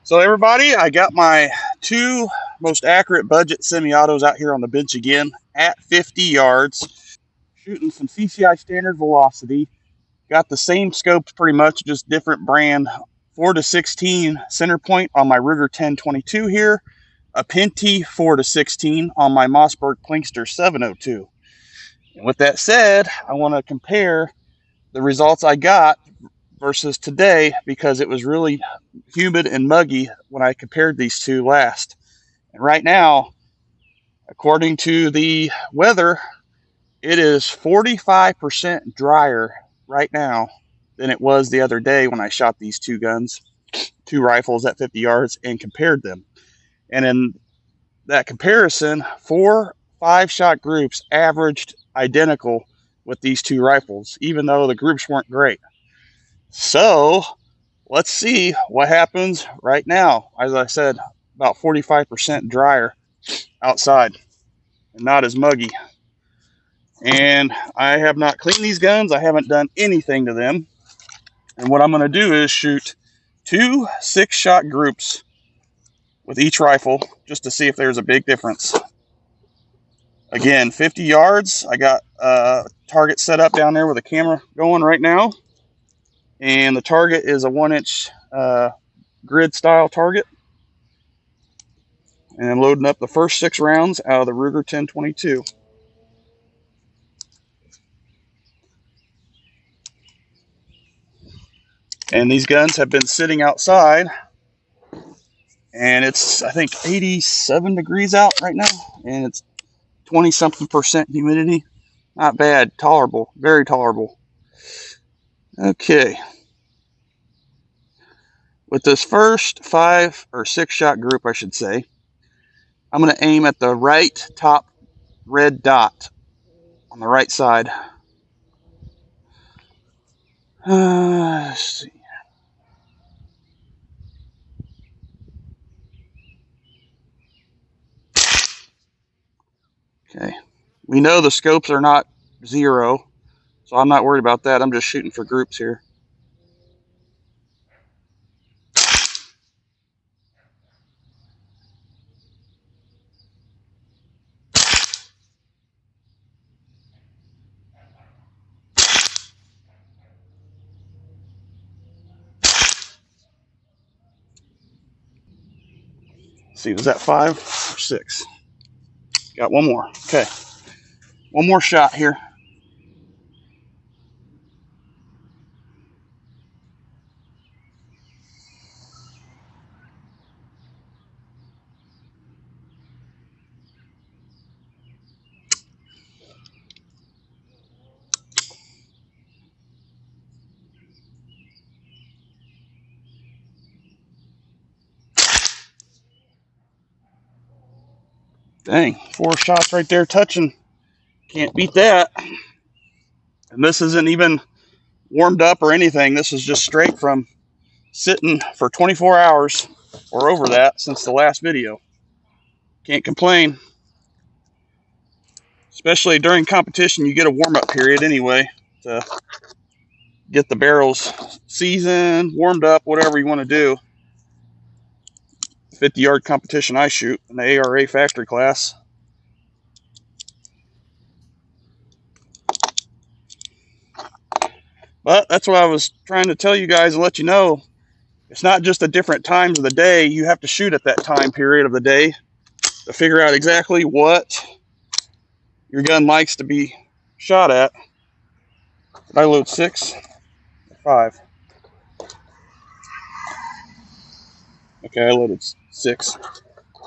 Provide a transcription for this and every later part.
So everybody, I got my two most accurate budget semi-autos out here on the bench again at 50 yards, shooting some CCI standard velocity. Got the same scopes pretty much, just different brand. 4 to 16 center point on my Ruger 1022 here, a Penty 4 to 16 on my Mossberg Plinkster 702. And with that said, I want to compare the results I got versus today because it was really humid and muggy when I compared these two last. And right now, according to the weather, it is 45% drier right now than it was the other day when I shot these two rifles at 50 yards and compared them. And in that comparison, 4 5-shot groups averaged identical with these two rifles, even though the groups weren't great. So let's see what happens right now. As I said, about 45% drier outside and not as muggy. And I have not cleaned these guns. I haven't done anything to them. And what I'm going to do is shoot 2 6-shot groups with each rifle just to see if there's a big difference. Again, 50 yards. I got a target set up down there with a camera going right now. And the target is a 1-inch grid style target. And I'm loading up the first 6 rounds out of the Ruger 1022. And these guns have been sitting outside. And it's, I think, 87 degrees out right now. And it's 20-something% humidity. Not bad. Tolerable. Very tolerable. Okay. With this first 5 or 6-shot group, I should say, I'm going to aim at the right top red dot on the right side. Let's see. Okay. We know the scopes are not 0, so I'm not worried about that. I'm just shooting for groups here. Let's see, was that 5 or 6? Got one more. Okay. One more shot here. Dang, 4 shots right there touching. Can't beat that. And this isn't even warmed up or anything. This is just straight from sitting for 24 hours or over that since the last video. Can't complain. Especially during competition, you get a warm-up period anyway to get the barrels seasoned, warmed up, whatever you want to do. 50-yard competition I shoot in the ARA factory class. But that's what I was trying to tell you guys and let you know. It's not just the different times of the day. You have to shoot at that time period of the day to figure out exactly what your gun likes to be shot at. Did I load 6 or 5? Okay, I loaded 6.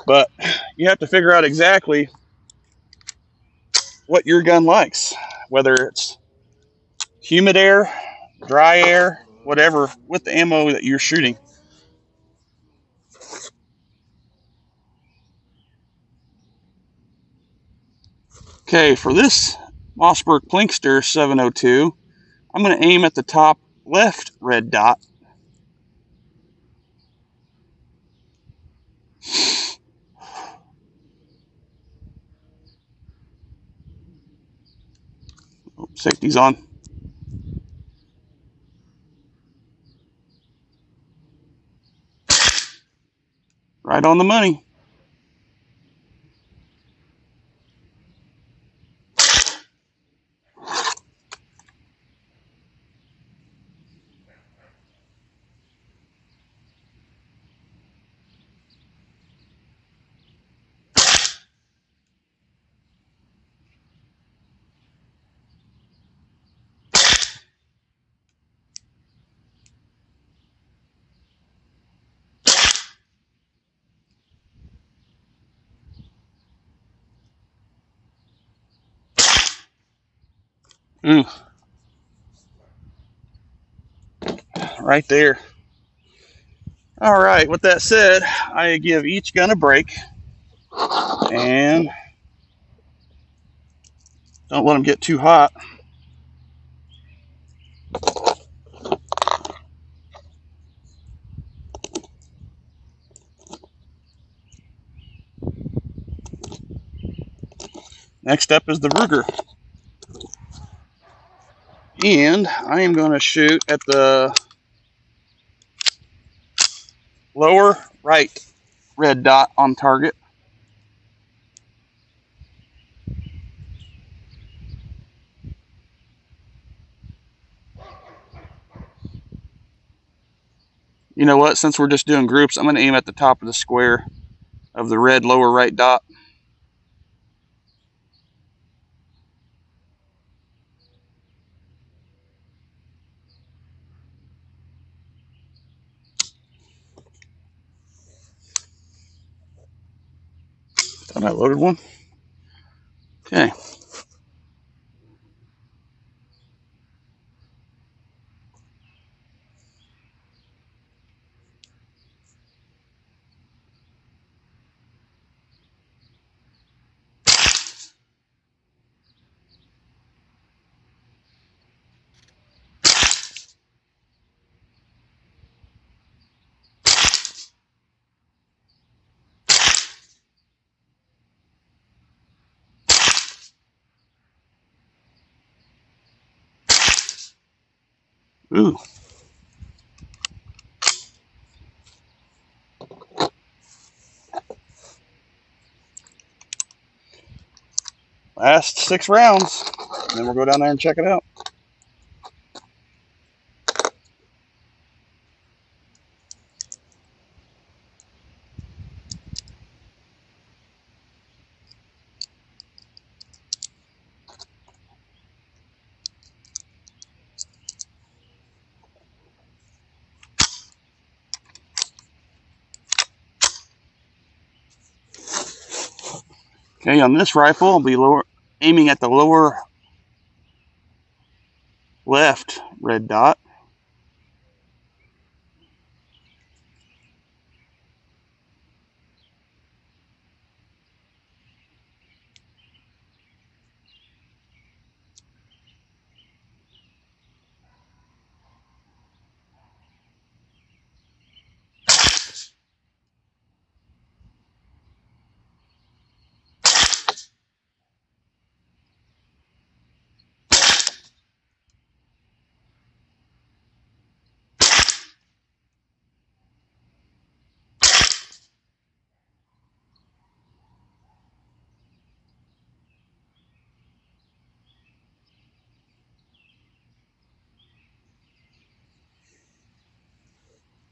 But you have to figure out exactly what your gun likes, whether it's humid air, dry air, whatever, with the ammo that you're shooting. Okay, for this Mossberg Plinkster 702, I'm going to aim at the top left red dot. Oh, safety's on. Right on the money. Ooh, right there. All right, with that said, I give each gun a break and don't let them get too hot. Next up is the Ruger. And I am going to shoot at the lower right red dot on target. You know what? Since we're just doing groups, I'm going to aim at the top of the square of the red lower right dot. Thought I loaded one. Okay. Ooh. Last 6 rounds. And then we'll go down there and check it out. Okay, on this rifle, I'll be aiming at the lower left red dot.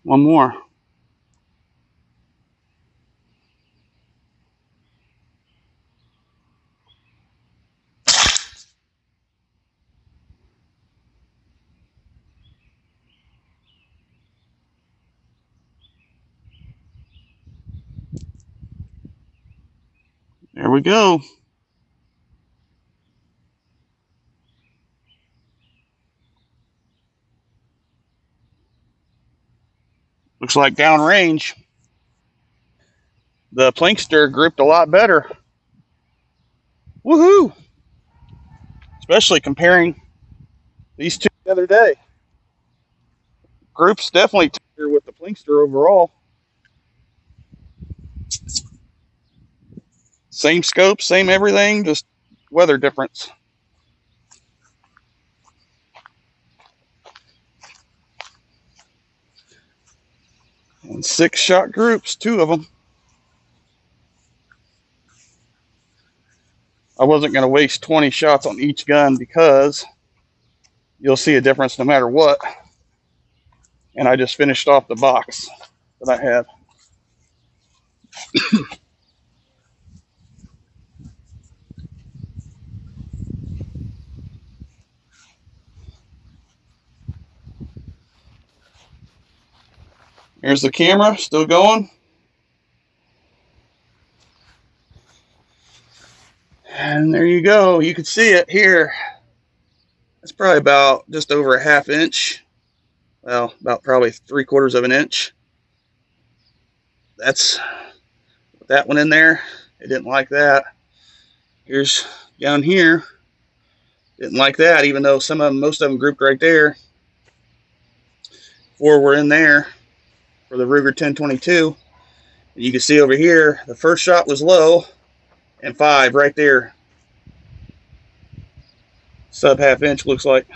One more. There we go. Looks like downrange, the Plinkster gripped a lot better. Woohoo! Especially comparing these two the other day. Groups definitely tighter with the Plinkster overall. Same scope, same everything, just weather difference. And 6 shot groups, 2 of them. I wasn't going to waste 20 shots on each gun because you'll see a difference no matter what. And I just finished off the box that I had. Here's the camera, still going. And there you go. You can see it here. It's probably about just over a ½ inch. Well, about probably 3/4 of an inch. That's that one in there. It didn't like that. Here's down here. Didn't like that, even though most of them grouped right there. 4 were in there for the Ruger 1022. And you can see over here, the first shot was low, and 5 right there. Sub ½ inch looks like.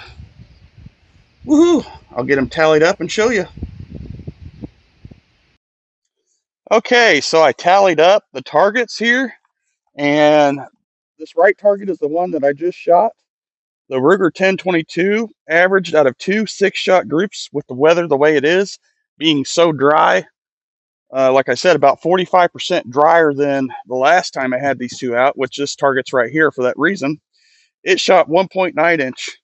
Woohoo! I'll get them tallied up and show you. Okay, so I tallied up the targets here, and this right target is the one that I just shot. The Ruger 1022 averaged out of 2 6-shot groups with the weather the way it is, being so dry. Like I said, about 45% drier than the last time I had these two out, which this target's right here for that reason. It shot 1.9 inch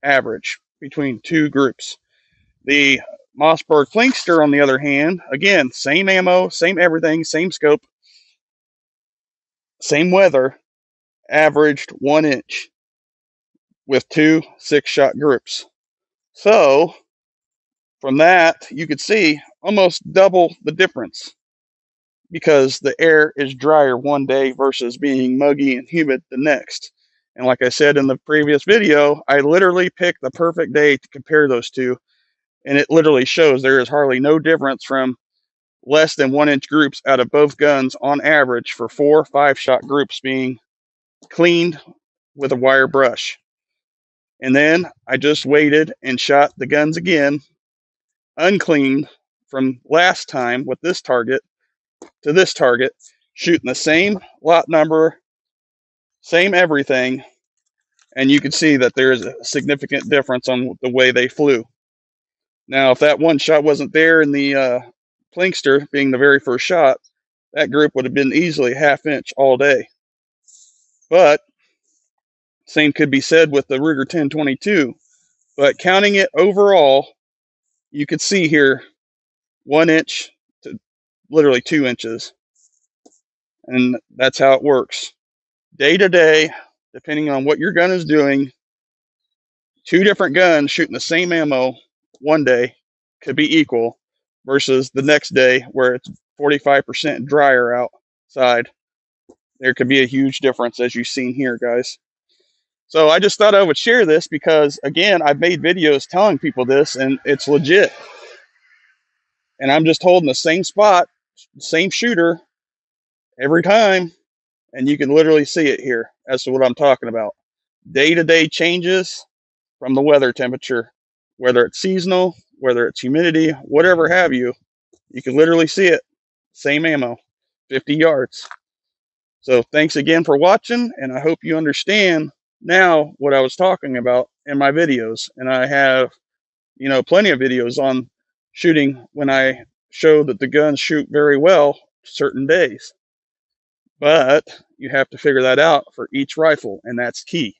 average between 2 groups. The Mossberg Plinkster, on the other hand, again, same ammo, same everything, same scope, same weather, averaged 1 inch with 2 6-shot groups. So from that, you could see almost double the difference because the air is drier one day versus being muggy and humid the next. And like I said in the previous video, I literally picked the perfect day to compare those two. And it literally shows there is hardly no difference from less than 1 inch groups out of both guns on average for 4 5-shot groups being cleaned with a wire brush. And then I just waited and shot the guns again, uncleaned from last time with this target to this target, shooting the same lot number, same everything, and you can see that there is a significant difference on the way they flew. Now, if that one shot wasn't there in the Plinkster being the very first shot, that group would have been easily ½ inch all day. But same could be said with the Ruger 1022. But counting it overall, you could see here 1 inch to literally 2 inches. And that's how it works. Day to day, depending on what your gun is doing, 2 different guns shooting the same ammo one day could be equal versus the next day where it's 45% drier outside. There could be a huge difference, as you've seen here, guys. So I just thought I would share this because, again, I've made videos telling people this, and it's legit. And I'm just holding the same spot, same shooter every time, and you can literally see it here as to what I'm talking about. Day-to-day changes from the weather temperature, whether it's seasonal, whether it's humidity, whatever have you, you can literally see it. Same ammo, 50 yards. So thanks again for watching, and I hope you understand now what I was talking about in my videos. And I have, plenty of videos on shooting when I show that the guns shoot very well certain days. But you have to figure that out for each rifle, and that's key.